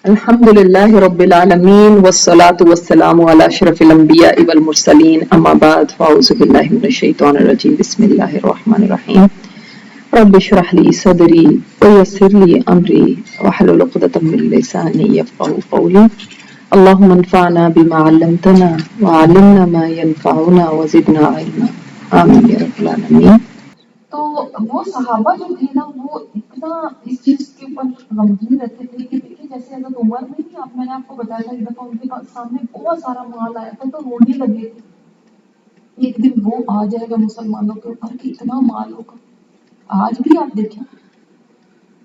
الحمدللہ رب العالمین والصلاة والسلام علی اشرف الانبیاء والمرسلین اما بعد فاعوذ باللہ من الشیطان الرجیم بسم اللہ الرحمن الرحیم رب اشرح لی صدری ویسر لی امری واحلل عقدۃ من لسانی یفقهوا قولی اللہم انفعنا بما علمتنا وعلمنا ما ينفعنا وزدنا علما آمین یا رب العالمین۔ تو وہ صحابہ جو تھے نا وہ اتنا اس چیز کے اوپر غمگین رہتے تھے کہ دیکھیے جیسے حضرت عمر میں نہیں میں نے آپ کو بتایا تھا ایک دفعہ ان کے سامنے بہت سارا مال آیا تھا تو رونے لگے تھے ایک دن وہ آ جائے گا مسلمانوں کے اوپر کہ اتنا مال ہوگا۔ آج بھی آپ دیکھیں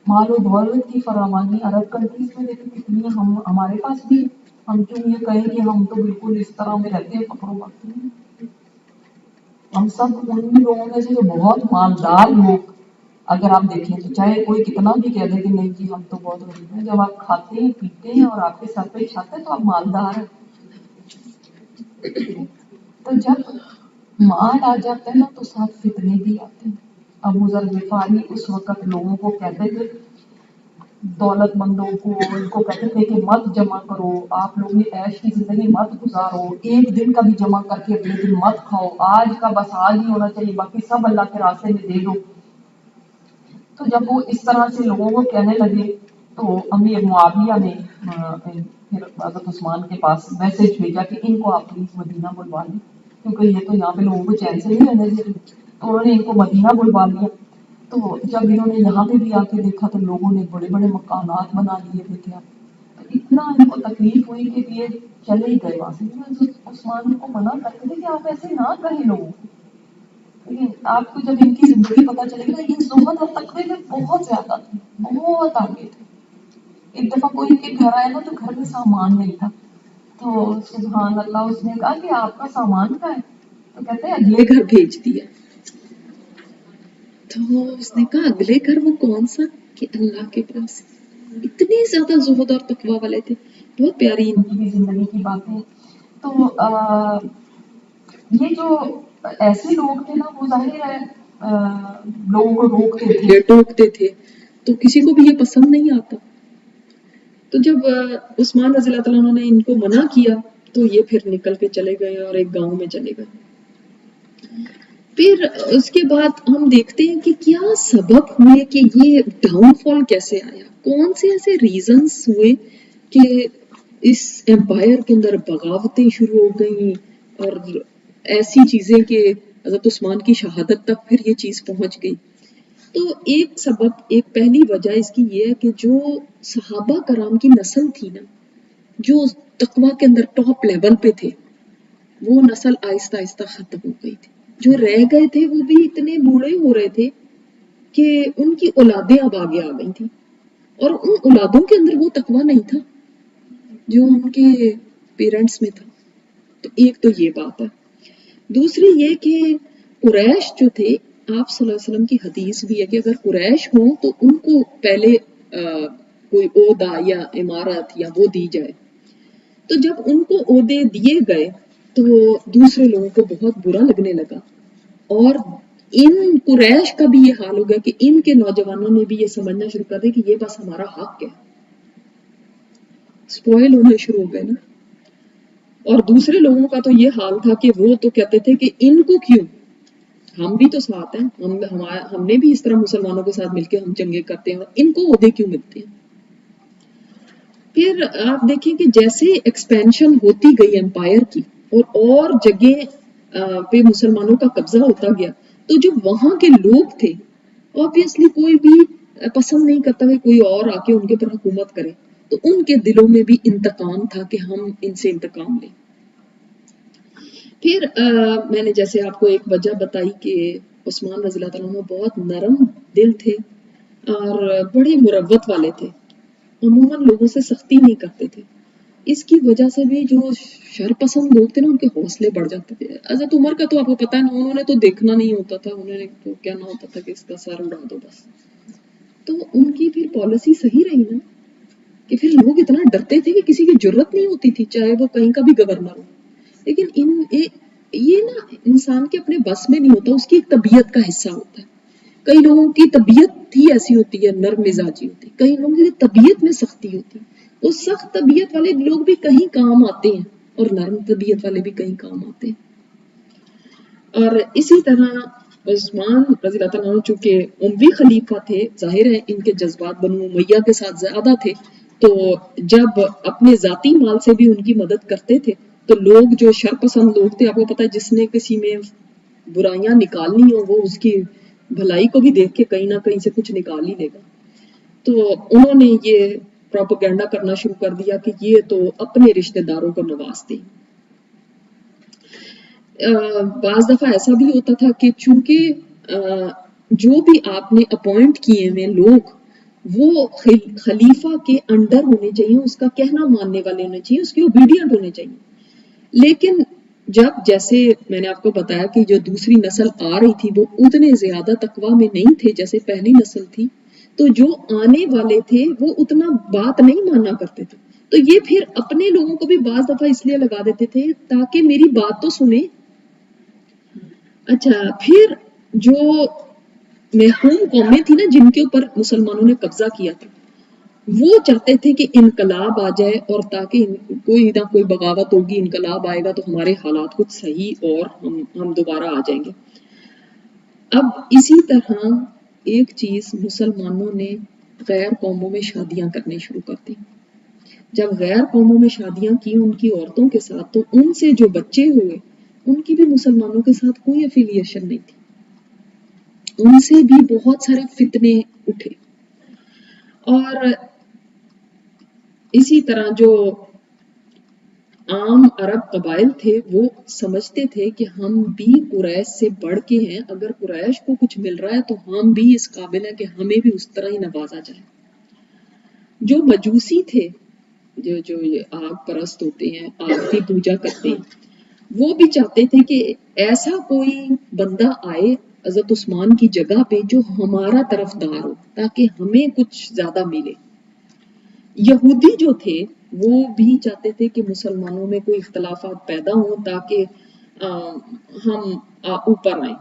مال و دولت کی فراوانی عرب کنٹریز میں دیکھیں کتنی ہمارے پاس بھی ہم کیوں یہ کہیں کہ ہم تو بالکل اس طرح میں رہتے ہیں فقر و وقت میں، ہم سب ان لوگوں میں سے جو بہت مالدار لوگ اگر آپ دیکھیں تو چاہے کوئی کتنا بھی کہہ دے کہ نہیں جی ہم تو بہت غریب ہیں، جب آپ کھاتے ہیں پیتے ہیں اور آپ کے سر پہ چھت ہے تو آپ مالدار ہیں۔ تو جب مال آ جاتا ہے نا تو ساتھ فتنے بھی آتے ہیں۔ ابو ذر غفاری اس وقت لوگوں کو کہتے تھے، دولت مندوں کو ان کو کہتے تھے کہ مت جمع کرو، آپ لوگ یہ عیش کی زندگی مت گزارو، ایک دن کا بھی جمع کر کے اگلے دن مت کھاؤ، آج کا بس آج ہی ہونا چاہیے باقی سب اللہ کے راستے میں دے دو۔ تو جب وہ اس طرح سے لوگوں کو کہنے لگے تو امیر معاویہ نے پھر حضرت عثمان کے پاس میسج بھیجا کہ ان کو آپ پلیز مدینہ بلوا لیں کیونکہ یہ تو یہاں پہ لوگوں کو چین سے نہیں رہنے دے۔ تو انہوں نے ان کو مدینہ بلوا لیا۔ تو جب انہوں نے یہاں پہ بھی آ کے دیکھا تو لوگوں نے بڑے بڑے مکانات بنا لیے تھے کیا، تو اتنا ان کو تکلیف ہوئی کہ یہ چلے ہی گئے وہاں سے۔ عثمان کو منع کرتے تھے کہ آپ ایسے نہ کہیں لوگوں کو، لیکن آپ کو جب ان کی زندگی پتہ چلے گی نا یہ زہد اور تقوی میں بہت زیادہ تھے، بہت آگے تھے۔ ایک دفعہ کوئی کے گھر آیا نا تو گھر میں سامان نہیں تھا، تو سبحان اللہ اس نے کہا کہ آپ کا سامان کہاں ہے، تو کہتے ہیں اگلے گھر بھیج دیا۔ تو اس نے کہا اگلے گھر وہ کون سا، کہ اللہ کے پاس۔ اتنی زیادہ زہد اور تقوی والے تھے، بہت پیاری ان کی زندگی کی باتیں۔ تو یہ جو ایسے لوگ تھے نا وہ ظاہر ہے لوگوں کو روکتے تھے ٹوکتے تھے، تو کسی کو بھی یہ پسند نہیں آتا۔ تو جب عثمان رضی اللہ تعالیٰ عنہ نے ان کو منع کیا تو یہ پھر نکل کے چلے گئے اور ایک گاؤں میں چلے گئے۔ پھر اس کے بعد ہم دیکھتے ہیں کہ کیا سبب ہوئے کہ یہ ڈاؤن فال کیسے آیا، کون سے ایسے ریزنز ہوئے کہ اس امپائر کے اندر بغاوتیں شروع ہو گئیں اور ایسی چیزیں کہ حضرت عثمان کی شہادت تک پھر یہ چیز پہنچ گئی۔ تو ایک سبب، ایک پہلی وجہ اس کی یہ ہے کہ جو صحابہ کرام کی نسل تھی نا، جو تقویٰ کے اندر ٹاپ لیول پہ تھے، وہ نسل آہستہ آہستہ ختم ہو گئی تھی۔ جو رہ گئے تھے وہ بھی اتنے بوڑھے ہو رہے تھے کہ ان کی اولادیں اب آگے آ گئی تھیں اور ان اولادوں کے اندر وہ تقویٰ نہیں تھا جو ان کے پیرنٹس میں تھا۔ تو ایک تو یہ بات ہے۔ دوسری یہ کہ قریش جو تھے، آپ صلی اللہ علیہ وسلم کی حدیث بھی ہے کہ اگر قریش ہوں تو ان کو پہلے کوئی عہدہ یا عمارت یا وہ دی جائے، تو جب ان کو عہدے دیے گئے تو دوسرے لوگوں کو بہت برا لگنے لگا اور ان قریش کا بھی یہ حال ہو گیا کہ ان کے نوجوانوں نے بھی یہ سمجھنا شروع کر دیا کہ یہ بس ہمارا حق ہے، اسپوائل ہونے شروع ہو گئے نا۔ اور دوسرے لوگوں کا تو یہ حال تھا کہ وہ تو کہتے تھے کہ ان کو کیوں، ہم بھی تو ساتھ ہیں، ہم نے بھی اس طرح مسلمانوں کے ساتھ مل کے ہم جنگیں کرتے ہیں اور ان کو عہدے کیوں ملتے ہیں۔ پھر آپ دیکھیں کہ جیسے ایکسپینشن ہوتی گئی امپائر کی اور جگہ پہ مسلمانوں کا قبضہ ہوتا گیا، تو جو وہاں کے لوگ تھے obviously کوئی بھی پسند نہیں کرتا کہ کوئی اور آ کے ان کے پر حکومت کرے، تو ان کے دلوں میں بھی انتقام تھا کہ ہم ان سے انتقام لیں۔ پھر میں نے جیسے آپ کو ایک وجہ بتائی کہ عثمان رضی اللہ تعالیٰ عنہ بہت نرم دل تھے اور بڑے مروت والے تھے، عموماً لوگوں سے سختی نہیں کرتے تھے، اس کی وجہ سے بھی جو شر پسند لوگ تھے نا ان کے حوصلے بڑھ جاتے تھے۔ حضرت عمر کا تو آپ کو پتا ہے نا، انہوں نے تو دیکھنا نہیں ہوتا تھا، انہوں نے تو کیا نہ ہوتا تھا کہ اس کا سر اڑا دو بس۔ تو ان کی پھر پالیسی صحیح رہی نا کہ پھر لوگ اتنا ڈرتے تھے کہ کسی کی جرت نہیں ہوتی تھی چاہے وہ کہیں کا بھی گورنر ہو۔ لیکن یہ نا انسان کے اپنے بس میں نہیں ہوتا، اس کی ایک طبیعت کا حصہ ہوتا ہے۔ کئی لوگوں کی طبیعت ہی ایسی ہوتی ہے، نرم مزاجی ہوتی ہے، کئی لوگوں کی طبیعت میں سختی ہوتی ہے۔ وہ سخت طبیعت والے لوگ بھی کہیں کام آتے ہیں اور نرم طبیعت والے بھی کہیں کام آتے ہیں۔ اور اسی طرح عثمان رضی اللہ تعالیٰ عنہ چونکہ اموی خلیفہ تھے، ظاہر ہے ان کے جذبات بنو امیہ کے ساتھ زیادہ تھے، تو جب اپنے ذاتی مال سے بھی ان کی مدد کرتے تھے تو لوگ جو شر پسند لوگ تھے، آپ کو پتا ہے جس نے کسی میں برائیاں نکالنی ہو وہ اس کی بھلائی کو بھی دیکھ کے کہیں نہ کہیں سے کچھ نکال ہی لے گا۔ تو انہوں نے یہ پروپیگنڈا کرنا شروع کر دیا کہ یہ تو اپنے رشتہ داروں کو نوازتے ہیں۔ بعض دفعہ ایسا بھی ہوتا تھا کہ چونکہ جو بھی آپ نے اپوائنٹ کیے ہوئے لوگ وہ خلیفہ کے انڈر ہونے چاہیے، اس کا کہنا ماننے والے ہونے چاہیے، اس کے اوبیڈینٹ ہونے چاہیے۔ لیکن جب جیسے میں نے آپ کو بتایا کہ جو دوسری نسل آ رہی تھی وہ اتنے زیادہ تقویٰ میں نہیں تھے جیسے پہلی نسل تھی، تو جو آنے والے تھے وہ اتنا بات نہیں مانا کرتے تھے، تو یہ پھر اپنے لوگوں کو بھی بعض دفعہ اس لیے لگا دیتے تھے تاکہ میری بات تو سنیں۔ اچھا، پھر جو محروم قومیں تھی نا جن کے اوپر مسلمانوں نے قبضہ کیا تھا، وہ چاہتے تھے کہ انقلاب آ جائے اور تاکہ کوئی نہ کوئی بغاوت ہوگی، انقلاب آئے گا تو ہمارے حالات کچھ صحیح اور ہم دوبارہ آ جائیں گے۔ اب اسی طرح ایک چیز مسلمانوں نے غیر قوموں میں شادیاں کرنے شروع کر دی۔ جب غیر قوموں میں شادیاں کی ان کی عورتوں کے ساتھ تو ان سے جو بچے ہوئے ان کی بھی مسلمانوں کے ساتھ کوئی افیلیشن نہیں تھی، ان سے بھی بہت سارے فتنے اٹھے۔ اور اسی طرح جو عام عرب قبائل تھے وہ سمجھتے تھے کہ ہم بھی قریش سے بڑھ کے ہیں، اگر قریش کو کچھ مل رہا ہے تو ہم بھی اس قابل ہیں کہ ہمیں بھی اس طرح ہی نوازا جائے۔ جو مجوسی تھے، جو یہ آگ پرست ہوتے ہیں، آگ کی پوجا کرتے ہیں، وہ بھی چاہتے تھے کہ ایسا کوئی بندہ آئے حضرت عثمان کی جگہ پہ جو ہمارا طرفدار ہو تاکہ ہمیں کچھ زیادہ ملے۔ یہودی جو تھے وہ بھی چاہتے تھے کہ مسلمانوں میں کوئی اختلافات پیدا ہوں تاکہ ہم اوپر آئیں۔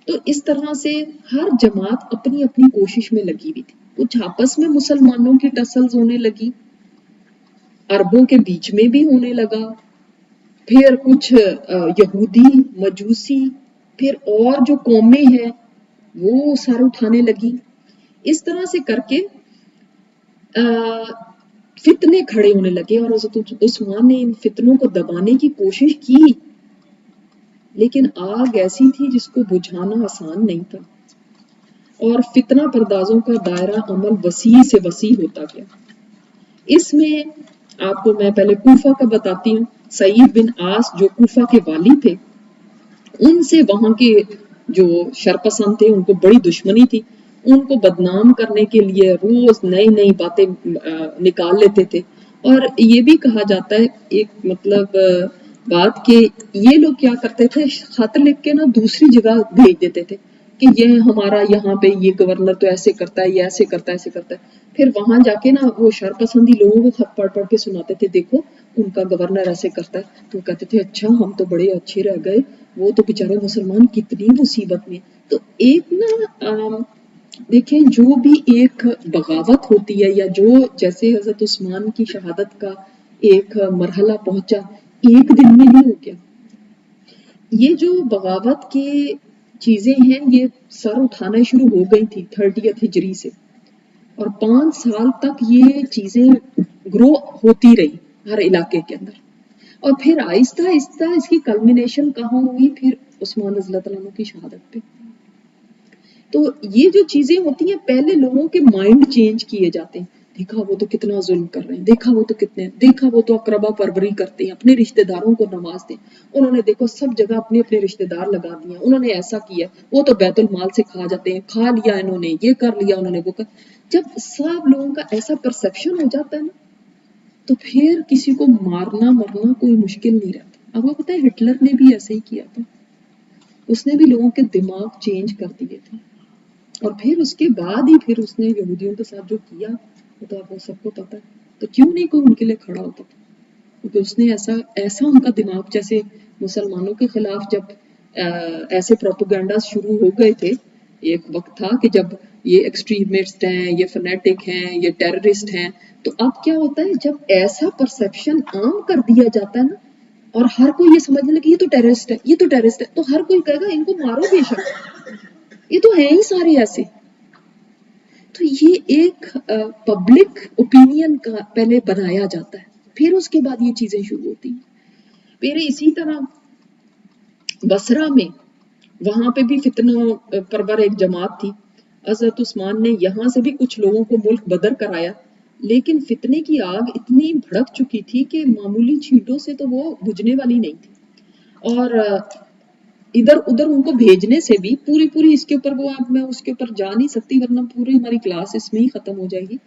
تو اس طرح سے ہر جماعت اپنی اپنی کوشش میں لگی ہوئی تھی، کچھ آپس میں مسلمانوں کی ٹسلز ہونے لگی، عربوں کے بیچ میں بھی ہونے لگا، پھر کچھ یہودی مجوسی، پھر اور جو قومیں ہیں وہ سر اٹھانے لگی۔ اس طرح سے کر کے فتنے کھڑے ہونے لگے اور حضرت عثمان نے ان فتنوں کو دبانے کی کوشش کی، لیکن آگ ایسی تھی جس کو بجھانا آسان نہیں تھا اور فتنہ پردازوں کا دائرہ عمل وسیع سے وسیع ہوتا گیا۔ اس میں آپ کو میں پہلے کوفہ کا بتاتی ہوں۔ سعید بن عاص جو کوفہ کے والی تھے، ان سے وہاں کے جو شرپسند تھے ان کو بڑی دشمنی تھی، ان کو بدنام کرنے کے لیے روز نئی نئی باتیں نکال لیتے تھے۔ اور یہ بھی کہا جاتا ہے ایک مطلب بات کہ یہ لوگ کیا کرتے تھے، خط لکھ کے نا دوسری جگہ بھیج دیتے تھے کہ یہ ہمارا یہاں پہ یہ گورنر تو ایسے کرتا ہے، یہ ایسے کرتا ہے، ایسے کرتا ہے۔ پھر وہاں جا کے نا وہ شرپسندی لوگوں کو خط پڑھ پڑھ کے سناتے تھے، دیکھو ان کا گورنر ایسے کرتا ہے، تو کہتے تھے اچھا ہم تو بڑے اچھے رہ گئے، وہ تو بیچارے مسلمان کتنی مصیبت میں۔ تو ایک نا دیکھیں جو بھی ایک بغاوت ہوتی ہے یا جو جیسے حضرت عثمان کی شہادت کا ایک مرحلہ پہنچا ایک دن میں نہیں ہو گیا، یہ جو بغاوت کے چیزیں ہیں یہ سر اٹھانا شروع ہو گئی تھی 30 ہجری سے، اور 5 سال تک یہ چیزیں گرو ہوتی رہی ہر علاقے کے اندر، اور پھر آہستہ آہستہ اس کی کلمینیشن کہاں ہوئی، پھر عثمان رضی اللہ تعالیٰ عنہ کی شہادت پہ۔ تو یہ جو چیزیں ہوتی ہیں پہلے لوگوں کے مائنڈ چینج کیے جاتے ہیں، دیکھا وہ تو کتنا ظلم کر رہے ہیں، دیکھا وہ تو کتنے، دیکھا وہ تو اقربا پروری کرتے ہیں، اپنے رشتہ داروں کو نوازتے ہیں، انہوں نے دیکھو سب جگہ اپنے اپنے رشتہ دار لگا دیے، انہوں نے ایسا کیا، وہ تو بیت المال سے کھا جاتے ہیں، کھا لیا انہوں نے، یہ کر لیا انہوں نے، وہ کر۔ جب سب لوگوں کا ایسا پرسپشن ہو جاتا ہے نا تو پھر کسی کو مارنا مرنا کوئی مشکل نہیں رہتا۔ آپ کو پتہ ہے ہٹلر نے بھی ایسے ہی کیا تھا، اس نے بھی لوگوں کے دماغ چینج کر دیے تھے، اور پھر اس کے بعد ہی پھر اس نے یہودیوں کے ساتھ جو کیا وہ تو آپ کو سب کو پتہ ہے۔ تو کیوں نہیں کوئی ان کے لیے کھڑا ہوتا تھا، کیونکہ اس نے ایسا ان کا دماغ، جیسے مسلمانوں کے خلاف جب ایسے پروپیگنڈا شروع ہو گئے تھے، ایک وقت تھا کہ جب یہ ایکسٹریمسٹ ہیں، یہ فنیٹک ہیں، یہ ٹیررسٹ ہیں. تو اب کیا ہوتا ہے جب ایسا پرسپشن عام کر دیا جاتا ہے نا، اور ہر کوئی یہ سمجھنے لگے یہ تو ٹیررسٹ ہے، یہ تو ٹیررسٹ ہے، تو ہر کوئی کہے گا ان کو مارو بے شک، یہ تو ہیں ہی سارے ایسے. تو یہ ایک پبلک اوپینین کا پہلے بنایا جاتا ہے، پھر اس کے بعد یہ چیزیں شروع ہوتی ہیں. پھر اسی طرح بصرہ میں وہاں پہ بھی فتنہ پرور ایک جماعت تھی. حضرت عثمان نے یہاں سے بھی کچھ لوگوں کو ملک بدر کرایا، لیکن فتنے کی آگ اتنی بھڑک چکی تھی کہ معمولی چھینٹوں سے تو وہ بجھنے والی نہیں تھی. اور ادھر ادھر ان کو بھیجنے سے بھی پوری اس کے اوپر وہ اب میں اس کے اوپر جا نہیں سکتی ورنہ پوری ہماری کلاس اس میں ہی ختم ہو جائے گی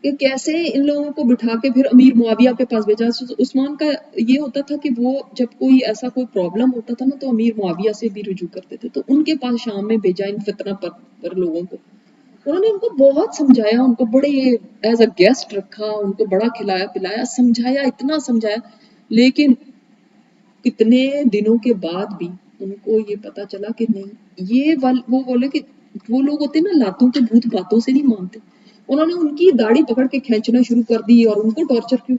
کہ کیسے ان لوگوں کو بٹھا کے پھر امیر معاویہ کے پاس بھیجا. عثمان کا یہ ہوتا تھا کہ وہ جب کوئی ایسا کوئی پرابلم ہوتا تھا نا تو امیر معاویہ سے بھی رجوع کرتے تھے، تو ان کے پاس شام میں بھیجا ان فتنہ پر لوگوں کو. انہوں نے ان کو بہت سمجھایا، ان کو بڑے ایز اے گیسٹ رکھا، ان کو بڑا کھلایا پلایا، سمجھایا، اتنا سمجھایا، لیکن کتنے دنوں کے بعد بھی ان کو یہ پتا چلا کہ نہیں، یہ وہ بولے کہ وہ لوگ ہوتے نا لاتوں کے بھوت باتوں سے نہیں مانتے. انہوں نے ان کی داڑھی پکڑ کے کھینچنا شروع کر دی اور ان کو ٹارچر کیوں.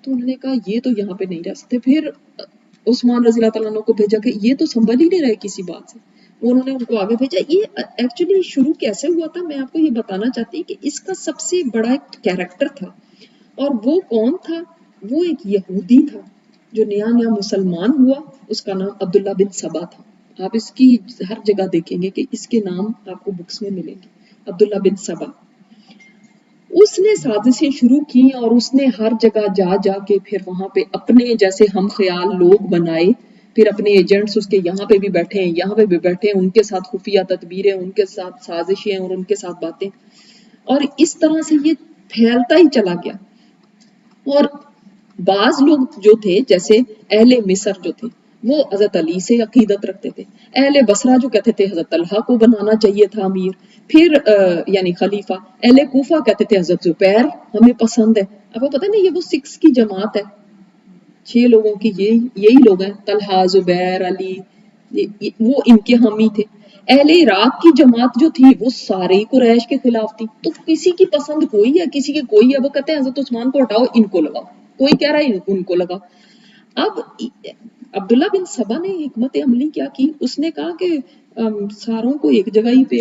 تو انہوں نے کہا یہ تو یہاں پہ نہیں رہ سکتے. پھر عثمان رضی اللہ تعالیٰ عنہ کو بھیجا کہ یہ تو سنبھل ہی نہیں رہے کسی بات سے. انہوں نے ان کو آگے بھیجا. یہ ایکچولی شروع کیسے ہوا تھا میں آپ کو یہ بتانا چاہتی کہ اس کا سب سے بڑا ایک کیریکٹر تھا، اور وہ کون تھا؟ وہ ایک یہودی تھا جو نیا مسلمان ہوا. اس کا نام عبداللہ بن سبا تھا. آپ اس کی ہر جگہ دیکھیں گے کہ اس کے نام آپ کو بکس میں ملیں گے، عبداللہ بن سبا. اس نے سازشیں شروع کی اور اس نے ہر جگہ جا کے پھر وہاں پہ اپنے جیسے ہم خیال لوگ بنائے، پھر اپنے ایجنٹس اس کے یہاں پہ بھی بیٹھے ہیں، یہاں پہ بھی بیٹھے ہیں، ان کے ساتھ خفیہ تدبیریں، ان کے ساتھ سازشیں اور ان کے ساتھ باتیں، اور اس طرح سے یہ پھیلتا ہی چلا گیا. اور بعض لوگ جو تھے جیسے اہل مصر جو تھے وہ حضرت علی سے عقیدت رکھتے تھے، اہل بصرہ جو کہتے تھے حضرت طلحہ کو بنانا چاہیے تھا امیر، پھر یعنی خلیفہ. اہل کوفہ کہتے تھے حضرت زبیر ہمیں پسند ہے. آپ کو پتہ نہیں یہ وہ 6 کی جماعت ہے، 6 لوگوں کی یہی لوگ ہیں، طلحہ، زبیر، علی، وہ ان کے حامی تھے. اہل عراق کی جماعت جو تھی وہ سارے ہی قریش کے خلاف تھی. تو کسی کی پسند کوئی ہے، کسی کی کوئی ہے. وہ کہتے ہیں حضرت عثمان کو ہٹاؤ، ان کو لگاؤ. کوئی کہہ رہا ہے ان کو لگاؤ. اب عبداللہ بن سبا نے حکمت عملی کیا کی، اس نے کہا کہ ساروں کو ایک جگہ ہی پہ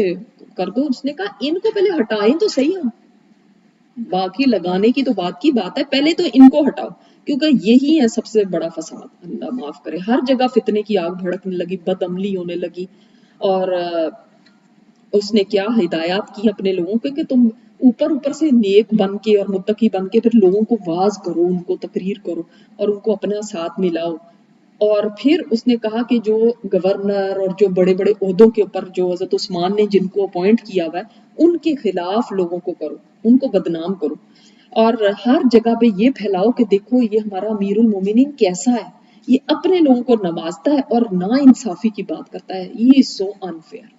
کر دو. اس نے کہا ان کو پہلے ہٹائیں تو صحیح، ہم باقی لگانے کی تو بات کی بات ہے، پہلے تو ان کو ہٹاؤ، کیونکہ یہی ہے سب سے بڑا فساد. اللہ معاف کرے، ہر جگہ فتنے کی آگ بھڑکنے لگی، بد عملی ہونے لگی. اور اس نے کیا ہدایات کی اپنے لوگوں کو کہ تم اوپر سے نیک بن کے اور متقی بن کے پھر لوگوں کو واعظ کرو، ان کو تقریر کرو اور ان کو اپنا ساتھ ملاؤ. اور پھر اس نے کہا کہ جو گورنر اور جو بڑے بڑے عہدوں کے اوپر جو حضرت عثمان نے جن کو اپوائنٹ کیا ہوا ہے ان کے خلاف لوگوں کو کرو، ان کو بدنام کرو، اور ہر جگہ پہ یہ پھیلاؤ کہ دیکھو یہ ہمارا امیر المومنین کیسا ہے، یہ اپنے لوگوں کو نوازتا ہے اور نا انصافی کی بات کرتا ہے. یہ سو انفیئر.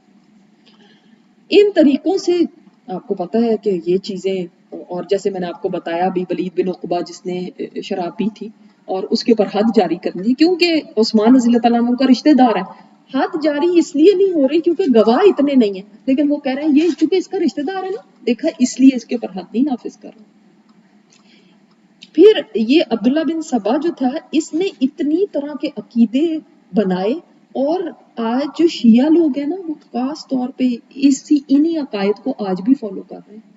ان طریقوں سے آپ کو پتا ہے کہ یہ چیزیں، اور جیسے میں نے آپ کو بتایا بھی ولید بن عقبہ جس نے شراب پی تھی اور اس کے اوپر حد جاری کرنی تھی کیونکہ عثمان رضی اللہ تعالیٰ عنہ کا رشتہ دار ہے. حد جاری اس لیے نہیں ہو رہی کیونکہ گواہ اتنے نہیں ہیں، لیکن وہ کہہ رہے ہیں یہ چونکہ اس کا رشتہ دار ہے نا، دیکھا اس لیے اس کے اوپر حد نہیں نافذ کر رہا. پھر یہ عبداللہ بن سبا جو تھا اس نے اتنی طرح کے عقیدے بنائے، اور آج جو شیعہ لوگ ہیں نا وہ خاص طور پہ انہی عقائد کو آج بھی فالو کر رہے ہیں.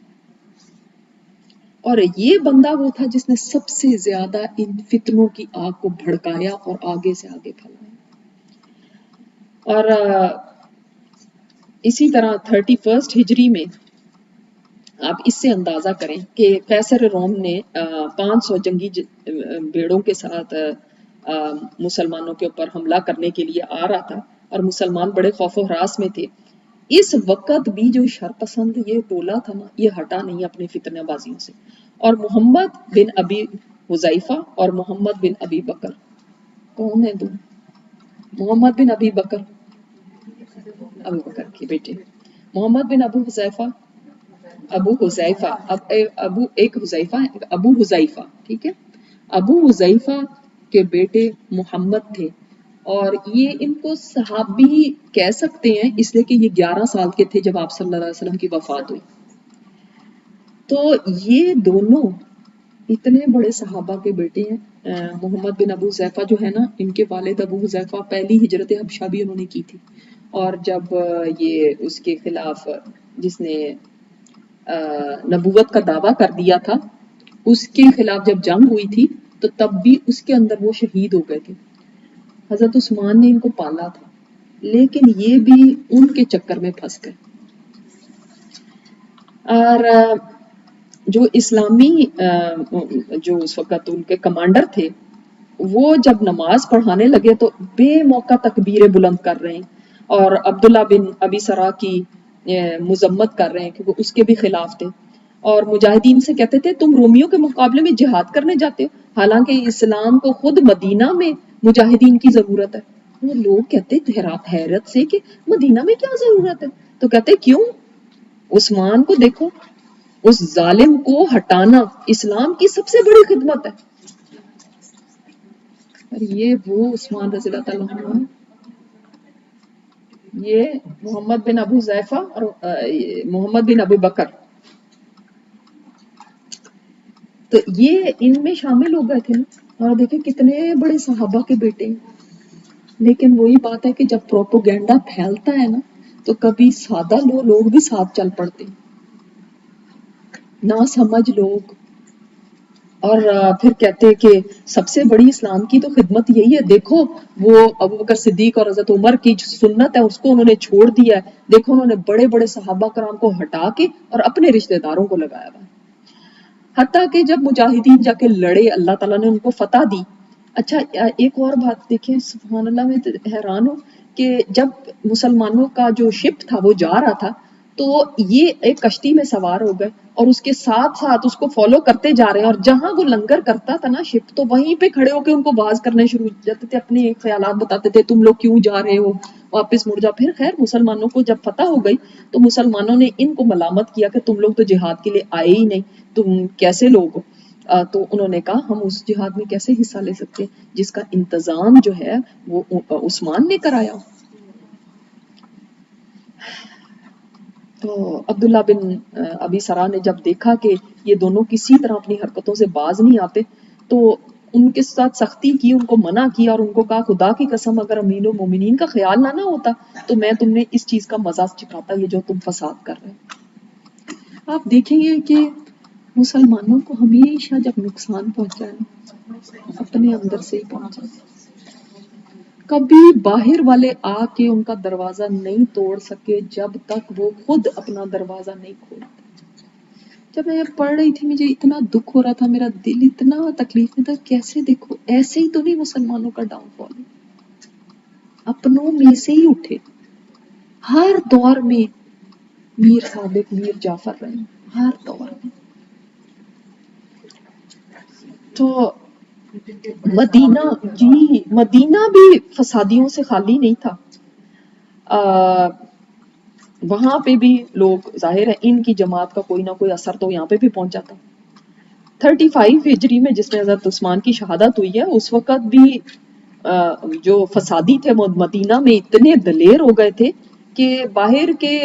اور یہ بندہ وہ تھا جس نے سب سے زیادہ ان فتنوں کی آگ کو بھڑکایا اور آگے سے آگے پھیلایا. اور اسی طرح 31 ہجری میں آپ اس سے اندازہ کریں کہ قیصر روم نے 500 جنگی بیڑوں کے ساتھ مسلمانوں کے اوپر حملہ کرنے کے لیے آ رہا تھا اور مسلمان بڑے خوف و ہراس میں تھے. اس وقت بھی جو شرپسند یہ ٹولہ تھا نا یہ ہٹا نہیں اپنے فتنہ بازیوں سے. اور محمد بن ابی حذیفہ اور محمد بن ابی بکر، کون ہیں دو؟ محمد بن ابی بکر، ابو بکر کے بیٹے، محمد بن ابو حذیفہ، ابو حذیفہ، ابو ایک حذیفہ ابو حذیفہ، ٹھیک ہے، ابو حذیفہ کے بیٹے محمد تھے. اور یہ ان کو صحابی کہہ سکتے ہیں اس لیے کہ یہ 11 سال کے تھے جب آپ صلی اللہ علیہ وسلم کی وفات ہوئی. تو یہ دونوں اتنے بڑے صحابہ کے بیٹے ہیں. محمد بن ابو حذیفہ جو ہے نا، ان کے والد ابو حذیفہ پہلی ہجرت حبشہ بھی انہوں نے کی تھی. اور جب یہ اس کے خلاف جس نے نبوت کا دعویٰ کر دیا تھا، اس کے خلاف جب جنگ ہوئی تھی تو تب بھی اس کے اندر وہ شہید ہو گئے تھے. حضرت عثمان نے ان کو پالا تھا، لیکن یہ بھی ان کے چکر میں پھنس گئے. اور جو اسلامی جو اس وقت ان کے کمانڈر تھے، وہ جب نماز پڑھانے لگے تو بے موقع تکبیریں بلند کر رہے ہیں اور عبداللہ بن ابی سرا کی مذمت کر رہے ہیں کیونکہ اس کے بھی خلاف تھے. اور مجاہدین سے کہتے تھے تم رومیوں کے مقابلے میں جہاد کرنے جاتے ہو، حالانکہ اسلام کو خود مدینہ میں مجاہدین کی ضرورت ہے. وہ لوگ کہتے حیرت سے کہ مدینہ میں کیا ضرورت ہے؟ تو کہتے کیوں؟ عثمان کو دیکھو، اس ظالم کو ہٹانا اسلام کی سب سے بڑی خدمت ہے. اور یہ وہ عثمان رضی اللہ تعالیٰ عنہ، یہ محمد بن ابو حذیفہ اور محمد بن ابو بکر، تو یہ ان میں شامل ہو گئے تھے نا. اور دیکھیں کتنے بڑے صحابہ کے بیٹے ہیں. لیکن وہی بات ہے کہ جب پروپوگینڈا پھیلتا ہے نا تو کبھی سادہ لوگ بھی ساتھ چل پڑتے ہیں، نہ سمجھ لوگ. اور پھر کہتے ہیں کہ سب سے بڑی اسلام کی تو خدمت یہی ہے، دیکھو وہ ابو بکر صدیق اور حضرت عمر کی جو سنت ہے اس کو انہوں نے چھوڑ دیا ہے، دیکھو انہوں نے بڑے بڑے صحابہ کرام کو ہٹا کے اور اپنے رشتہ داروں کو لگایا ہوا ہے. حتیٰ کہ جب مجاہدین جا کے لڑے، اللہ تعالیٰ نے ان کو فتح دی. اچھا ایک اور بات دیکھیں، سبحان اللہ، میں حیران ہوں کہ جب مسلمانوں کا جو شپ تھا وہ جا رہا تھا تو یہ ایک کشتی میں سوار ہو گئے اور اس کے ساتھ ساتھ اس کو فالو کرتے جا رہے ہیں. اور جہاں وہ لنگر کرتا تھا نا شپ، تو وہیں پہ کھڑے ہو کے ان کو باز کرنے شروع ہو جاتے تھے، اپنے خیالات بتاتے تھے، تم لوگ کیوں جا رہے ہو، واپس مڑ جاؤ. پھر خیر مسلمانوں کو جب فتح ہو گئی تو مسلمانوں نے ان کو ملامت کیا کہ تم لوگ تو جہاد کے لیے آئے ہی نہیں، تم کیسے لوگ ہو. تو انہوں نے کہا ہم اس جہاد میں کیسے حصہ لے سکتے جس کا انتظام جو ہے وہ عثمان نے کرایا. تو عبداللہ بن ابی سرا نے جب دیکھا کہ یہ دونوں کسی طرح اپنی حرکتوں سے باز نہیں آتے تو ان کے ساتھ سختی کی، ان کو منع کیا اور ان کو کہا خدا کی قسم اگر امیر المومنین کا خیال نہ ہوتا تو میں تم نے اس چیز کا مزہ چکھاتا یہ جو تم فساد کر رہے ہیں. آپ دیکھیں گے کہ مسلمانوں کو ہمیشہ جب نقصان پہنچا ہے اپنے اندر سے ہی پہنچا ہے. کبھی باہر والے آ کے ان کا دروازہ نہیں توڑ سکے جب تک وہ خود اپنا دروازہ نہیں کھولتے. جب میں پڑھ رہی تھی مجھے اتنا دکھ ہو رہا تھا، میرا دل اتنا تکلیف میں تھا، کیسے دیکھو ایسے ہی تو نہیں مسلمانوں کا ڈاؤن فال ہے، اپنوں میں سے ہی اٹھے. ہر دور میں میر صادق، میر جعفر رہے، ہر دور میں. تو مدینہ بھی فسادیوں سے خالی نہیں تھا. وہاں پہ بھی لوگ، ظاہر ہے ان کی جماعت کا کوئی نہ کوئی اثر تو یہاں پہ بھی پہنچا تھا. 35 ہجری میں جس میں حضرت عثمان کی شہادت ہوئی ہے اس وقت بھی جو فسادی تھے مدینہ میں اتنے دلیر ہو گئے تھے کہ باہر کے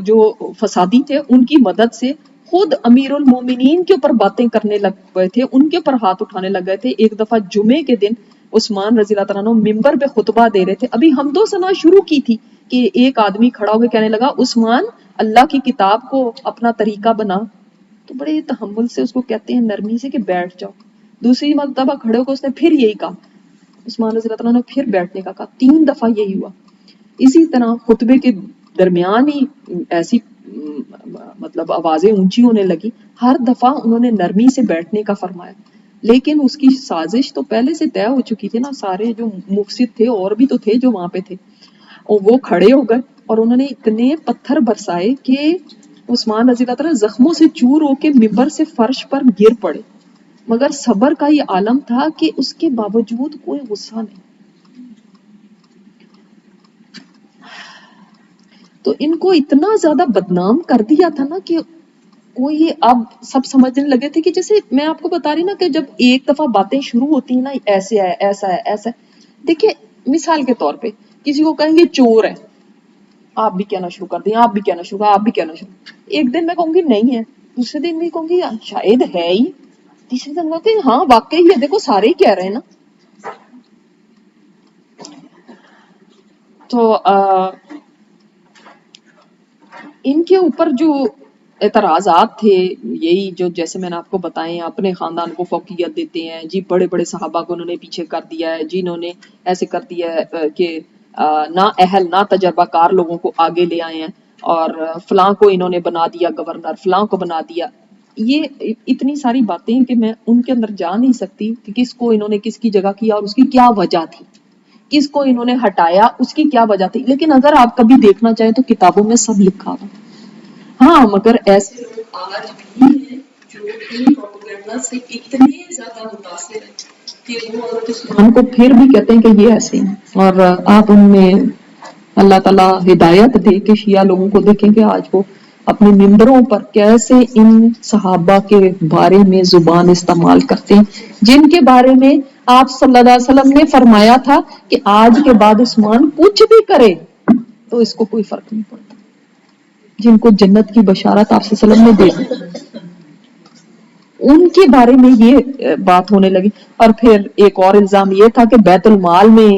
جو فسادی تھے ان کی مدد سے خود امیر المومنین کے اوپر باتیں کرنے لگ گئے تھے، ان کے اوپر ہاتھ اٹھانے لگ گئے تھے. ایک دفعہ جمعے کے دن عثمان رضی اللہ تعالیٰ عنہ ممبر پہ خطبہ دے رہے تھے، ابھی ہم تو سنا شروع کی تھی کہ ایک آدمی کھڑا ہو کے کہنے لگا عثمان اللہ کی کتاب کو اپنا طریقہ بنا. تو بڑے تحمل سے اس کو کہتے ہیں، نرمی سے، کہ بیٹھ جاؤ. دوسری مرتبہ کھڑے ہو کے اس نے پھر یہی کہا، عثمان رضی اللہ تعالیٰ نے پھر بیٹھنے کا کہا. 3 دفعہ یہی ہوا. اسی طرح خطبے کے درمیان ہی ایسی مطلب آوازیں اونچی ہونے لگی، ہر دفعہ انہوں نے نرمی سے بیٹھنے کا فرمایا. لیکن اس کی سازش تو پہلے سے طے ہو چکی تھی نا، سارے جو مفسد تھے اور بھی تو تھے جو وہاں پہ تھے، اور وہ کھڑے ہو گئے اور انہوں نے اتنے پتھر برسائے کہ عثمان رضی اللہ تعالیٰ زخموں سے چور ہو کے ممبر سے فرش پر گر پڑے. مگر صبر کا یہ عالم تھا کہ اس کے باوجود کوئی غصہ نہیں. تو ان کو اتنا زیادہ بدنام کر دیا تھا نا کہ کوئی اب سب سمجھنے لگے تھے کہ جیسے میں آپ کو بتا رہی نا کہ جب ایک دفعہ باتیں شروع ہوتی ہیں نا، ایسے ہے، ایسا ہے، ایسا ہے. دیکھیں مثال کے طور پہ کسی کو کہیں گے چور ہے، آپ بھی کہنا شروع کر دیں، آپ بھی کہنا شروع، آپ بھی کہنا شروع، ایک دن میں کہوں گی نہیں ہے، دوسرے دن میں کہوں گی شاید ہے ہی، تیسرے دن میں ہاں واقعی ہے، دیکھو سارے ہی کہہ رہے ہیں نا. تو ان کے اوپر جو اعتراضات تھے یہی جو جیسے میں نے آپ کو بتائے، اپنے خاندان کو فوقیت دیتے ہیں جی، بڑے بڑے صحابہ کو انہوں نے پیچھے کر دیا ہے جی، انہوں نے ایسے کر دیا ہے کہ نا اہل نا تجربہ کار لوگوں کو آگے لے آئے ہیں، اور فلاں کو انہوں نے بنا دیا گورنر، فلاں کو بنا دیا. یہ اتنی ساری باتیں کہ میں ان کے اندر جا نہیں سکتی کہ کس کو انہوں نے کس کی جگہ کیا اور اس کی کیا وجہ تھی، کس کو انہوں نے ہٹایا اس کی کیا وجہ تھی. لیکن اگر آپ کبھی دیکھنا چاہیں تو کتابوں میں سب لکھا ہوا. ہاں مگر ایسے لوگ آج بھی ہیں جو ان پروپیگنڈا سے اتنے زیادہ متاثر ہیں کہ وہ حضرت عثمان کو پھر بھی کہتے ہیں کہ یہ ایسے ہیں. اور آپ ان میں اللہ تعالیٰ ہدایت دے کہ شیعہ لوگوں کو دیکھیں کہ آج وہ اپنے ممبروں پر کیسے ان صحابہ کے بارے میں زبان استعمال کرتے ہیں جن کے بارے میں آپ صلی اللہ علیہ وسلم نے فرمایا تھا کہ آج کے بعد عثمان کچھ بھی کرے تو اس کو کوئی فرق نہیں پڑتا، جن کو جنت کی بشارت آپ صلی اللہ علیہ وسلم نے دی ان کے بارے میں یہ بات ہونے لگی. اور پھر ایک اور الزام یہ تھا کہ بیت المال میں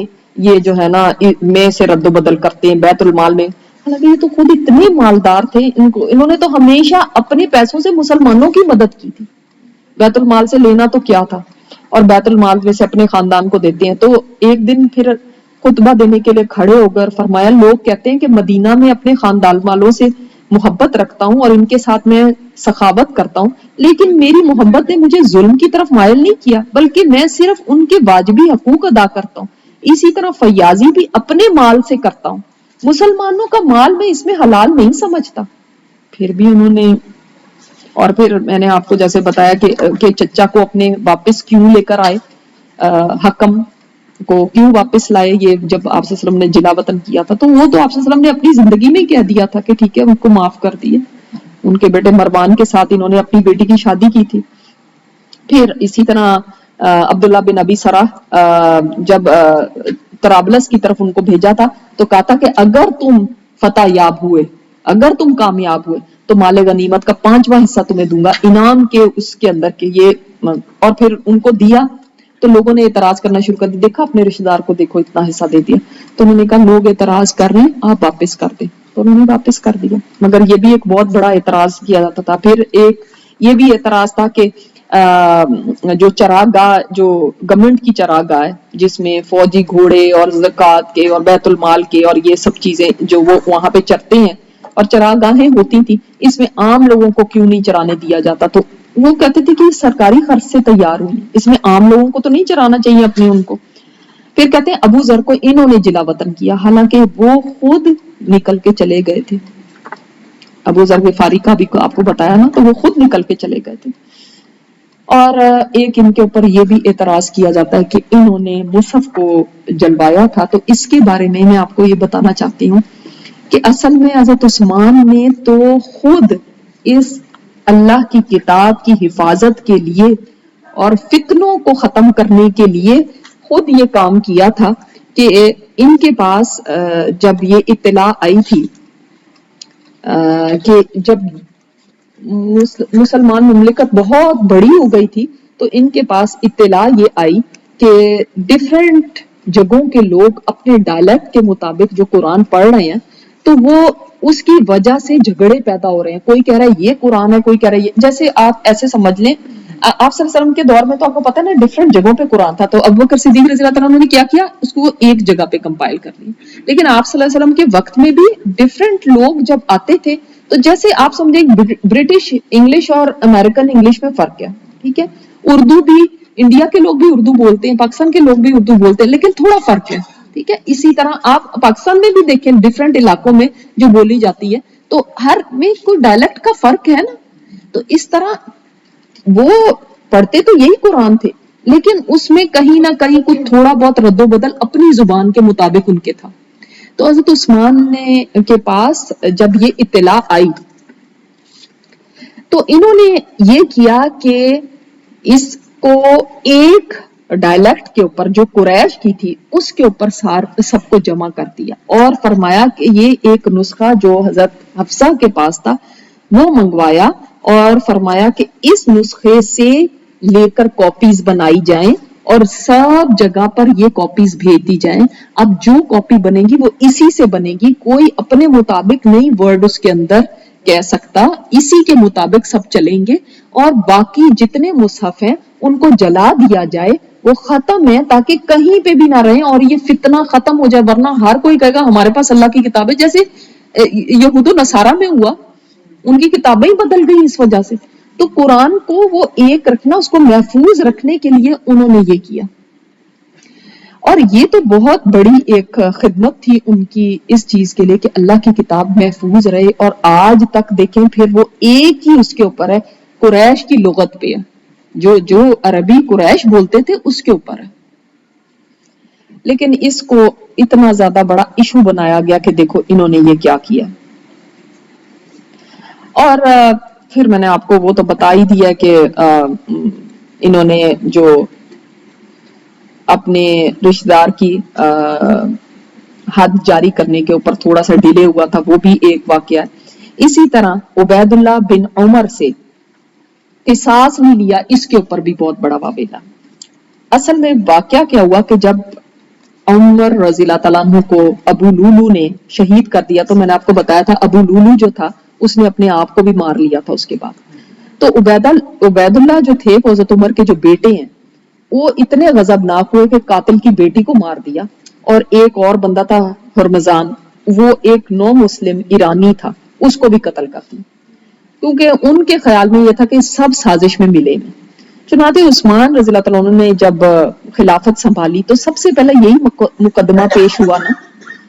یہ جو ہے نا میں سے رد و بدل کرتے ہیں بیت المال میں، حالانکہ یہ تو خود اتنے مالدار تھے، انہوں نے تو ہمیشہ اپنے پیسوں سے مسلمانوں کی مدد کی تھی. بیت المال سے لینا تو کیا تھا، اور بیت المال میں سے اپنے خاندان کو دیتے ہیں. تو ایک دن پھر خطبہ دینے کے لیے کھڑے ہو کر فرمایا لوگ کہتے ہیں کہ مدینہ میں اپنے خاندان والوں سے محبت رکھتا ہوں اور ان کے ساتھ میں سخاوت کرتا ہوں، لیکن میری محبت نے مجھے ظلم کی طرف مائل نہیں کیا بلکہ میں صرف ان کے واجبی حقوق ادا کرتا ہوں. اسی طرح فیاضی بھی اپنے مال سے کرتا ہوں، مسلمانوں کا مال میں اس میں حلال نہیں سمجھتا. پھر بھی انہوں نے، اور پھر میں نے آپ کو جیسے بتایا کہ چچا کو اپنے واپس کیوں لے کر آئے، حکم کو کیوں واپس لائے، یہ جب آپ صلی اللہ علیہ وسلم نے جلا وطن کیا تھا تو وہ تو آپ صلی اللہ علیہ وسلم نے اپنی زندگی میں ہی کہہ دیا تھا کہ ٹھیک ہے ان کو معاف کر دیے. ان کے بیٹے مروان کے ساتھ انہوں نے اپنی بیٹی کی شادی کی تھی. پھر اسی طرح عبداللہ بن ابی سرح جب طرابلس کی طرف ان کو بھیجا تھا تو کہا تھا کہ اگر تم فتح یاب ہوئے، اگر تم کامیاب ہوئے تو مال غنیمت کا 5واں حصہ تمہیں دوں گا انعام کے اس کے اندر کے یہ، اور پھر ان کو دیا تو لوگوں نے اعتراض کرنا شروع کر دیا، دیکھا اپنے رشتہ دار کو دیکھو اتنا حصہ دے دیا. تو انہوں نے کہا لوگ اعتراض کر رہے ہیں آپ واپس کر دیں، تو انہوں نے واپس کر دیا. مگر یہ بھی ایک بہت بڑا اعتراض کیا جاتا تھا. پھر ایک یہ بھی اعتراض تھا کہ جو چراغ گاہ جو گورنمنٹ کی چراغ گاہ ہے جس میں فوجی گھوڑے اور زکوٰۃ کے اور بیت المال کے اور یہ سب چیزیں جو وہ وہاں پہ چرتے ہیں اور چراغ گاہیں ہوتی تھی، اس میں عام لوگوں کو کیوں نہیں چرانے دیا جاتا. تو وہ کہتے تھے کہ یہ سرکاری خرچ سے تیار ہوئی، اس میں عام لوگوں کو تو نہیں چرانا چاہیے اپنے ان کو. پھر کہتے ہیں ابو ذر کو انہوں نے جلا وطن کیا حالانکہ وہ خود نکل کے چلے گئے تھے. ابو ذر غفاری کا بھی آپ کو بتایا نا، تو وہ خود نکل کے چلے گئے تھے. اور ایک ان کے اوپر یہ بھی اعتراض کیا جاتا ہے کہ انہوں نے مصحف کو جلوایا تھا. تو اس کے بارے میں آپ کو یہ بتانا چاہتی ہوں کہ اصل میں حضرت عثمان نے تو خود اس اللہ کی کتاب کی حفاظت کے لیے اور فتنوں کو ختم کرنے کے لیے خود یہ کام کیا تھا کہ ان کے پاس جب یہ اطلاع آئی تھی کہ جب مسلمان مملکت بہت بڑی ہو گئی تھی تو ان کے پاس اطلاع یہ آئی کہ ڈفرینٹ جگہوں کے لوگ اپنے ڈائلیکٹ کے مطابق جو قرآن پڑھ رہے ہیں تو وہ اس کی وجہ سے جھگڑے پیدا ہو رہے ہیں. کوئی کہہ رہا ہے یہ قرآن ہے، کوئی کہہ رہا ہے یہ، جیسے آپ ایسے سمجھ لیں آپ صلی اللہ علیہ وسلم کے دور میں تو آپ کو پتا ہے نا ڈفرینٹ جگہوں پہ قرآن تھا، تو ابوبکر صدیق رضی اللہ عنہ نے کیا کیا اس کو ایک جگہ پہ کمپائل کر لیا. لیکن آپ صلی اللہ علیہ وسلم کے وقت میں بھی ڈفرینٹ لوگ جب آتے تھے تو جیسے آپ سمجھیں برٹش انگلش اور امریکن انگلش میں فرق ہے، ٹھیک ہے، اردو بھی انڈیا کے لوگ بھی اردو بولتے ہیں، پاکستان کے لوگ بھی اردو بولتے ہیں، لیکن تھوڑا فرق ہے، ٹھیک ہے. اسی طرح آپ پاکستان میں بھی دیکھیں ڈفرینٹ علاقوں میں جو بولی جاتی ہے تو ہر میں کوئی ڈائلیکٹ کا فرق ہے نا. تو اس طرح وہ پڑھتے تو یہی قرآن تھے لیکن اس میں کہیں نہ کہیں کچھ تھوڑا بہت رد و بدل اپنی زبان کے مطابق ان کے تھا. تو حضرت عثمان کے پاس جب یہ اطلاع آئی تو انہوں نے یہ کیا کہ اس کو ایک ڈائلیکٹ کے اوپر جو قریش کی تھی اس کے اوپر سب کو جمع کر دیا اور فرمایا کہ یہ ایک نسخہ جو حضرت حفصہ کے پاس تھا وہ منگوایا اور فرمایا کہ اس نسخے سے لے کر کاپیز بنائی جائیں اور سب جگہ پر یہ کاپیز بھیج دی جائیں. اب جو کاپی بنے گی وہ اسی سے بنے گی, کوئی اپنے مطابق نہیں ورڈ اس کے اندر کہہ سکتا, اسی کے مطابق سب چلیں گے اور باقی جتنے مصحف ہیں ان کو جلا دیا جائے, وہ ختم ہے تاکہ کہیں پہ بھی نہ رہیں اور یہ فتنہ ختم ہو جائے, ورنہ ہر کوئی کہے گا ہمارے پاس اللہ کی کتاب ہے, جیسے یہود و نصارہ میں ہوا, ان کی کتابیں ہی بدل گئی اس وجہ سے. تو قرآن کو وہ ایک رکھنا, اس کو محفوظ رکھنے کے لیے انہوں نے یہ کیا, اور یہ تو بہت بڑی ایک خدمت تھی ان کی اس چیز کے لیے کہ اللہ کی کتاب محفوظ رہے. اور آج تک دیکھیں پھر وہ ایک ہی اس کے اوپر ہے, قریش کی لغت پہ ہے, جو عربی قریش بولتے تھے اس کے اوپر ہے. لیکن اس کو اتنا زیادہ بڑا ایشو بنایا گیا کہ دیکھو انہوں نے یہ کیا کیا. اور پھر میں نے آپ کو وہ تو بتا ہی دیا کہ انہوں نے جو اپنے رشتہ دار کی حد جاری کرنے کے اوپر تھوڑا سا ڈیلے ہوا تھا, وہ بھی ایک واقعہ ہے. اسی طرح عبید اللہ بن عمر سے قصاص نہیں لیا, اس کے اوپر بھی بہت بڑا واقعہ. اصل میں واقعہ کیا ہوا کہ جب عمر رضی اللہ تعالیٰ عنہ کو ابو لولو نے شہید کر دیا, تو میں نے آپ کو بتایا تھا ابو لولو جو تھا اس نے اپنے آپ کو بھی مار لیا تھا اس کے بعد. تو عبید اللہ جو تھے حضرت عمر کے جو بیٹے ہیں وہ اتنے غضبناک ہوئے کہ قاتل کی بیٹی کو مار دیا, اور ایک اور بندہ تھا ہرمزان, وہ ایک نو مسلم ایرانی تھا, اس کو بھی قتل کر دیا, کیونکہ ان کے خیال میں یہ تھا کہ سب سازش میں ملے ہیں. چنانچہ عثمان رضی اللہ تعالیٰ عنہ نے جب خلافت سنبھالی تو سب سے پہلے یہی مقدمہ پیش ہوا نا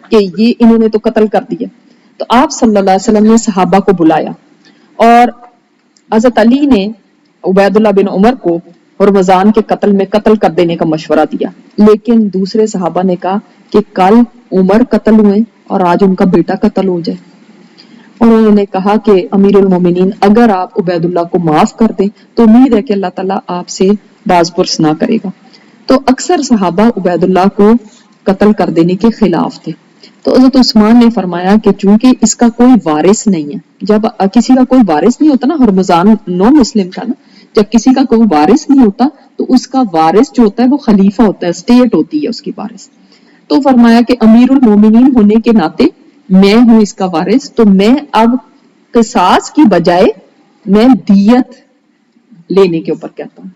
کہ یہ انہوں نے تو قتل کر دیا. تو آپ صلی اللہ علیہ وسلم نے صحابہ کو بلایا اور حضرت علی نے عبید اللہ بن عمر کو ہرمزان کے قتل میں قتل کر دینے کا مشورہ دیا, لیکن دوسرے صحابہ نے کہا کہ کل عمر قتل ہوئے اور آج ان کا بیٹا قتل ہو جائے. اور انہوں نے کہا کہ امیر المومنین اگر آپ عبید اللہ کو معاف کر دیں تو امید ہے کہ اللہ تعالیٰ آپ سے باز پرس نہ کرے گا. تو اکثر صحابہ عبید اللہ کو قتل کر دینے کے خلاف تھے. تو حضرت عثمان نے فرمایا کہ چونکہ اس کا کوئی وارث نہیں ہے, جب کسی کا کوئی وارث نہیں ہوتا نا, ہرمزان نو مسلم تھا نا, جب کسی کا کوئی وارث نہیں ہوتا تو اس کا وارث جو ہوتا ہے وہ خلیفہ ہوتا ہے, اسٹیٹ ہوتی ہے اس کی وارث. تو فرمایا کہ امیر المومنین ہونے کے ناطے میں ہوں اس کا وارث, تو میں اب قصاص کی بجائے میں دیت لینے کے اوپر کہتا ہوں.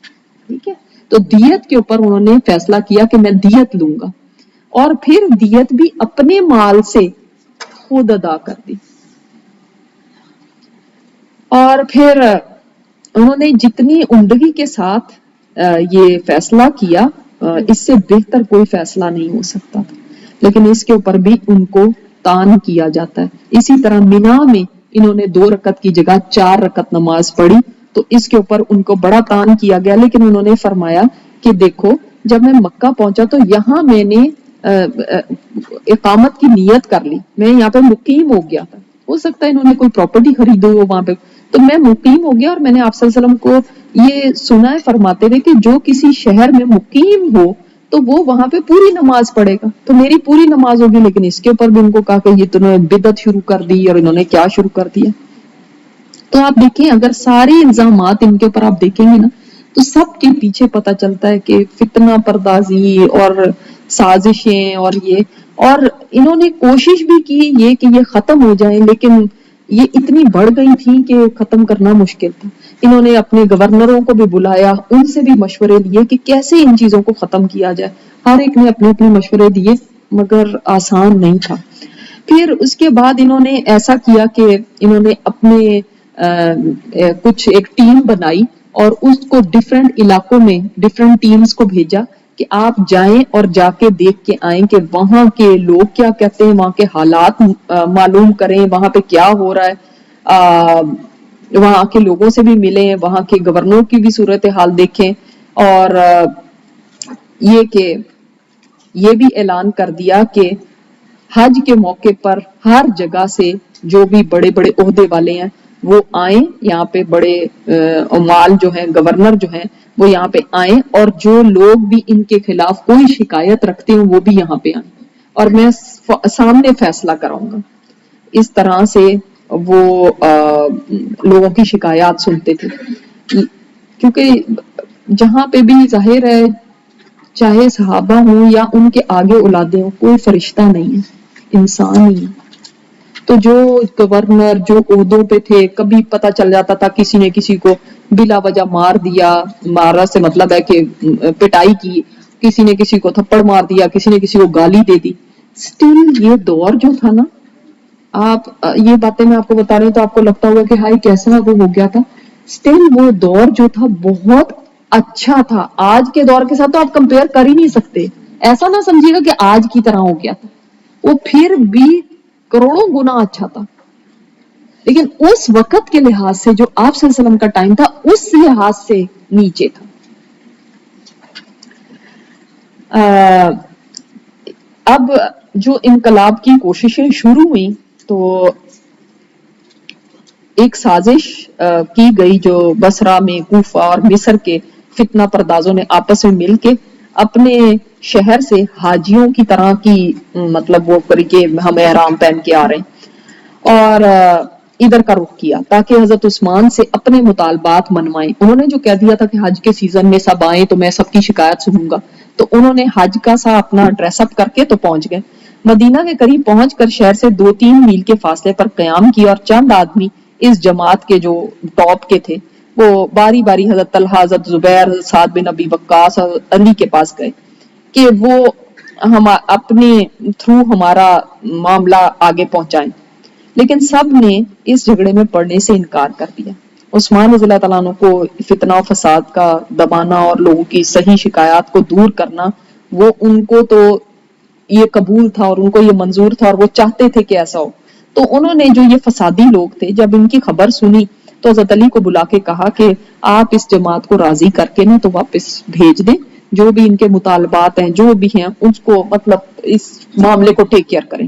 ٹھیک ہے, تو دیت کے اوپر انہوں نے فیصلہ کیا کہ میں دیت لوں گا, اور پھر دیت بھی اپنے مال سے خود ادا کر دی. اور پھر انہوں نے جتنی عمدگی کے ساتھ یہ فیصلہ کیا, اس سے بہتر کوئی فیصلہ نہیں ہو سکتا تھا, لیکن اس کے اوپر بھی ان کو تان کیا جاتا ہے. اسی طرح مینا میں انہوں نے 2 رکعت کی جگہ 4 رکعت نماز پڑھی, تو اس کے اوپر ان کو بڑا تان کیا گیا. لیکن انہوں نے فرمایا کہ دیکھو جب میں مکہ پہنچا تو یہاں میں نے اقامت کی نیت کر لی, میں یہاں پہ مقیم ہو گیا تھا, ہو سکتا ہے انہوں نے کوئی پراپرٹی خریدی ہو وہاں پہ, تو میں مقیم ہو گیا. اور میں نے آپ صلی اللہ علیہ وسلم کو یہ سنا ہے فرماتے ہوئے کہ جو کسی شہر میں مقیم ہو تو وہ وہاں پہ پوری نماز پڑھے گا, تو میری پوری نماز ہوگی. لیکن اس کے اوپر بھی ان کو کہا کہ یہ تو انہوں نے بدعت شروع کر دی, اور انہوں نے کیا شروع کر دیا. تو آپ دیکھیں اگر سارے الزامات ان کے اوپر آپ دیکھیں گے نا تو سب کے پیچھے پتہ چلتا ہے کہ فتنہ پردازی اور سازشیں, اور انہوں نے کوشش بھی کی یہ کہ یہ ختم ہو جائیں, لیکن یہ اتنی بڑھ گئی تھی کہ ختم کرنا مشکل تھا. انہوں نے اپنے گورنروں کو بھی بلایا, ان سے بھی مشورے لیے کہ کیسے ان چیزوں کو ختم کیا جائے. ہر ایک نے اپنے اپنے مشورے دیے, مگر آسان نہیں تھا. پھر اس کے بعد انہوں نے ایسا کیا کہ انہوں نے اپنے کچھ ایک ٹیم بنائی اور اس کو ڈیفرنٹ علاقوں میں ڈیفرنٹ ٹیمز کو بھیجا کہ آپ جائیں اور جا کے دیکھ کے آئیں کہ وہاں کے لوگ کیا کہتے ہیں, وہاں کے حالات معلوم کریں, وہاں پہ کیا ہو رہا ہے, وہاں کے لوگوں سے بھی ملیں, وہاں کے گورنروں کی بھی صورتحال دیکھیں. اور یہ بھی اعلان کر دیا کہ حج کے موقع پر ہر جگہ سے جو بھی بڑے بڑے عہدے والے ہیں وہ آئیں یہاں پہ, بڑے عمال جو ہیں, گورنر جو ہیں وہ یہاں پہ آئیں اور جو لوگ بھی ان کے خلاف کوئی شکایت رکھتے ہیں وہ بھی یہاں پہ آئیں اور میں سامنے فیصلہ کراؤں گا. اس طرح سے وہ لوگوں کی شکایات سنتے تھے. کیونکہ جہاں پہ بھی ظاہر ہے چاہے صحابہ ہوں یا ان کے آگے اولادیں ہوں کوئی فرشتہ نہیں ہے, انسان ہی ہے. تو جو گورنر جو عہدوں پہ تھے کبھی پتہ چل جاتا تھا کسی نے کسی کو بلا وجہ مار دیا, مارا سے مطلب ہے کہ پٹائی کی, کسی نے کسی کو تھپڑ مار دیا, کسی نے کسی کو گالی دے دی. سٹل یہ دور جو تھا نا, آپ یہ باتیں میں آپ کو بتا رہی ہوں تو آپ کو لگتا ہوگا کہ ہائی کیسا وہ ہو گیا تھا. سٹل وہ دور جو تھا بہت اچھا تھا. آج کے دور کے ساتھ تو آپ کمپیئر کر ہی نہیں سکتے. ایسا نہ سمجھیے گا کہ آج کی طرح ہو گیا تھا, وہ پھر بھی کروڑوں گنا اچھا تھا. لیکن اس وقت کے لحاظ سے جو آپ صلی اللہ علیہ وسلم کا ٹائم تھا اس لحاظ سے نیچے تھا. اب جو انقلاب کی کوششیں شروع ہوئی تو ایک سازش کی گئی جو بصرہ میں, کوفہ اور مصر کے فتنہ پردازوں نے آپس میں مل کے اپنے شہر سے حاجیوں کی طرح کی مطلب وہ کر کے ہم احرام پہن کے آ رہے ہیں اور ادھر کا رخ کیا تاکہ حضرت عثمان سے اپنے مطالبات منوائیں. انہوں نے جو کہہ دیا تھا کہ حج کے سیزن میں سب آئیں تو میں سب کی شکایت سنوں گا, تو انہوں نے حج کا سا اپنا ڈریس اپ کر کے تو پہنچ گئے. مدینہ کے قریب پہنچ کر شہر سے 2-3 میل کے فاصلے پر قیام کیا اور چند آدمی اس جماعت کے جو ٹاپ کے تھے وہ باری باری حضرت طلحہ, حضرت زبیر, حضرت سعد بن ابی وقاص اور علی کے پاس گئے کہ وہ ہم اپنے تھرو ہمارا معاملہ آگے پہنچائیں. لیکن سب نے اس جھگڑے میں پڑنے سے انکار کر دیا. عثمان رضی اللہ تعالیٰ عنہ کو فتنہ و فساد کا دبانا اور لوگوں کی صحیح شکایات کو دور کرنا وہ ان کو تو یہ قبول تھا اور ان کو یہ منظور تھا اور وہ چاہتے تھے کہ ایسا ہو. تو انہوں نے جو یہ فسادی لوگ تھے جب ان کی خبر سنی تو حضرت علی کو بلا کے کہا کہ آپ اس جماعت کو راضی کر کے نا تو واپس بھیج دیں, جو بھی ان کے مطالبات ہیں جو بھی ہیں اس کو مطلب اس معاملے کو ٹیک کیئر کریں.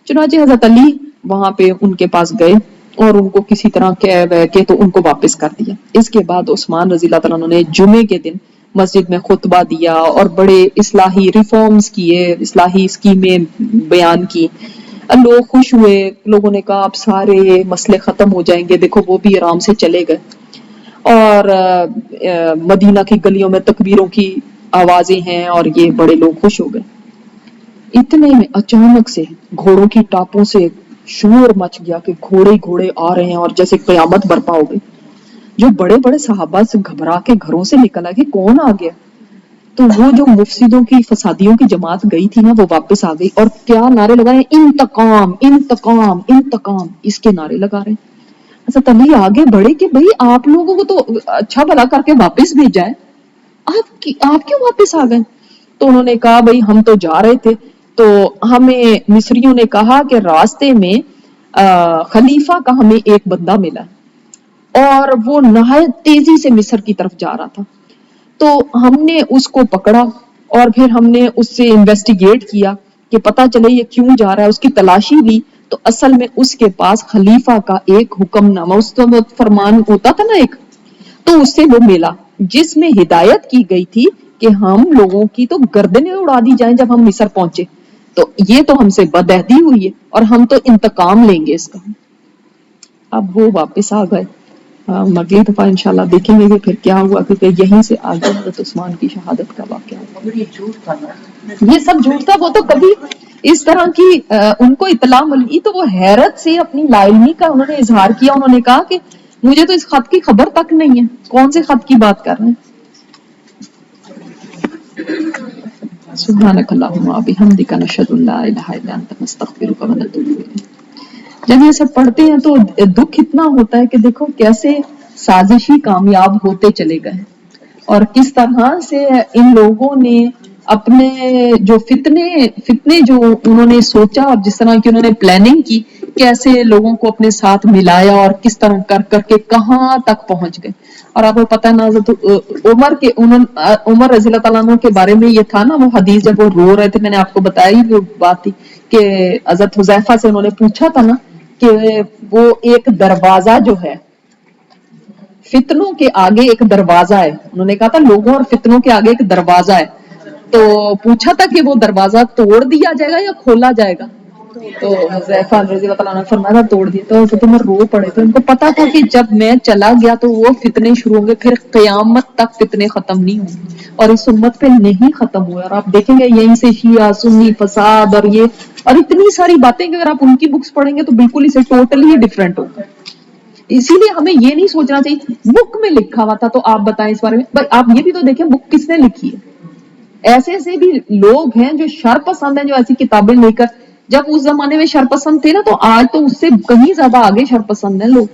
چنانچہ حضرت علی وہاں پہ ان کے پاس گئے اور ان کو کسی طرح کہہ وے کے تو ان کو واپس کر دیا. اس کے بعد عثمان رضی اللہ تعالیٰ عنہ نے جمعے کے دن مسجد میں خطبہ دیا اور بڑے اصلاحی ریفارمز کیے, اصلاحی اسکیمیں بیان کی. لوگ خوش ہوئے, لوگوں نے کہا اب سارے مسئلے ختم ہو جائیں گے, دیکھو وہ بھی آرام سے چلے گئے. اور مدینہ کی گلیوں میں تکبیروں کی آوازیں ہیں اور یہ بڑے لوگ خوش ہو گئے. اتنے میں اچانک سے گھوڑوں کی ٹاپوں سے شور مچ گیا کہ گھوڑے گھوڑے آ رہے ہیں اور جیسے قیامت برپا ہو گئی. جو بڑے بڑے صحابہ سے گھبرا کے گھروں سے نکل آئے کہ کون آ گیا, تو وہ جو مفسدوں کی فسادیوں کی جماعت گئی تھی نا وہ واپس آ گئی اور کیا نعرے لگائے, انتقام انتقام انتقام, اس کے نعرے لگا رہے ہیں. حضرت علی آگے بڑھے کہ بھئی آپ لوگوں کو تو اچھا بھلا کر کے واپس بھیجا ہے, آپ کیوں واپس آ گئے؟ تو انہوں نے کہا بھئی ہم تو جا رہے تھے تو ہمیں مصریوں نے کہا کہ راستے میں خلیفہ کا ہمیں ایک بندہ ملا اور وہ نہایت تیزی سے مصر کی طرف جا رہا تھا, تو ہم نے اس کو پکڑا اور پھر ہم نے اس سے انویسٹیگیٹ کیا کہ پتا چلے یہ کیوں جا رہا ہے. اس کی تلاشی لی تو اصل میں اس کے پاس خلیفہ کا ایک حکم نامہ, اس وقت فرمان ہوتا تھا نا ایک, تو اس سے وہ ملا جس میں ہدایت کی گئی تھی کہ ہم لوگوں کی تو گردنیں اڑا دی جائیں جب ہم مصر پہنچے, تو یہ تو ہم سے بدعہدی ہوئی ہے اور ہم تو انتقام لیں گے اس کا. اب وہ واپس آ گئے. اگلی دفعہ انشاءاللہ دیکھیں گے کہ پھر کیا ہوا, کیونکہ یہیں سے آگے حضرت عثمان کی شہادت کا واقعہ ہوا. یہ سب جھوٹ تھا. وہ تو کبھی اس طرح کی ان کو اطلاع ملی تو وہ حیرت سے اپنی لا علمی کا انہوں نے اظہار کیا. انہوں نے کہا کہ مجھے تو اس خط کی خبر تک نہیں ہے, کون سے خط کی بات کر رہے ہیں. سبحانک اللہم و بحمدک نشہد ان لا الہ الا انت نستغفرک و نتوب الیک. جب یہ سب پڑھتے ہیں تو دکھ اتنا ہوتا ہے کہ دیکھو کیسے سازشی کامیاب ہوتے چلے گئے اور کس طرح سے ان لوگوں نے اپنے جو فتنے جو انہوں نے سوچا اور جس طرح کی انہوں نے پلاننگ کی, کیسے لوگوں کو اپنے ساتھ ملایا اور کس طرح کر کے کہاں تک پہنچ گئے. اور آپ کو پتہ ہے نا حضرت عمر رضی اللہ تعالیٰ عنہ کے بارے میں یہ تھا نا وہ حدیث, جب وہ رو رہے تھے, میں نے آپ کو بتائی وہ بات تھی کہ حضرت حذیفہ سے انہوں نے پوچھا تھا نا کہ وہ ایک دروازہ جو ہے فتنوں کے آگے ایک دروازہ ہے. انہوں نے کہا تھا لوگوں اور فتنوں کے آگے ایک دروازہ ہے. تو پوچھا تھا کہ وہ دروازہ توڑ دیا جائے گا یا کھولا جائے گا؟ تو حذیفہ رضی اللہ تعالیٰ عنہ نے فرمایا توڑ دیا. تو حضرت عمر رو پڑے. تو ان کو پتا تھا کہ جب میں چلا گیا تو وہ فتنے شروع ہوں گے, پھر قیامت تک فتنے ختم نہیں ہوں گے, اور اس امت پہ نہیں ختم ہوئے. اور آپ دیکھیں گے یہیں سے شیعہ سنی فساد اور یہ اور اتنی ساری باتیں کہ اگر آپ ان کی بکس پڑھیں گے تو بالکل اسے ٹوٹلی ہی ڈفرینٹ ہوگا. اسی لیے ہمیں یہ نہیں سوچنا چاہیے بک میں لکھا ہوا تھا تو آپ بتائیں اس بارے میں. بھائی آپ یہ بھی تو دیکھیں بک کس نے لکھی ہے. ایسے ایسے بھی لوگ ہیں جو شر پسند ہیں, جو ایسی کتابیں لے کر, جب اس زمانے میں شر پسند تھے نا تو آج تو اس سے کہیں زیادہ آگے شر پسند ہیں لوگ.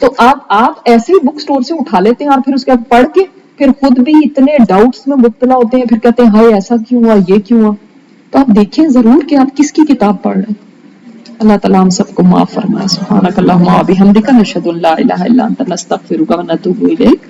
تو آپ ایسے ہی بک سٹور سے اٹھا لیتے ہیں اور پھر اس کے بعد پڑھ کے پھر خود بھی اتنے ڈاؤٹس میں مبتلا ہوتے ہیں, پھر کہتے ہیں ہائے ایسا کیوں ہوا, یہ کیوں ہوا. تو آپ دیکھیں ضرور کہ آپ کس کی کتاب پڑھ رہے ہیں. اللہ تعالیٰ ہم سب کو معاف فرمائے. سبحانک اللہم و بحمدک نشہد ان لا الہ الا انت نستغفرک و نتوب الیک.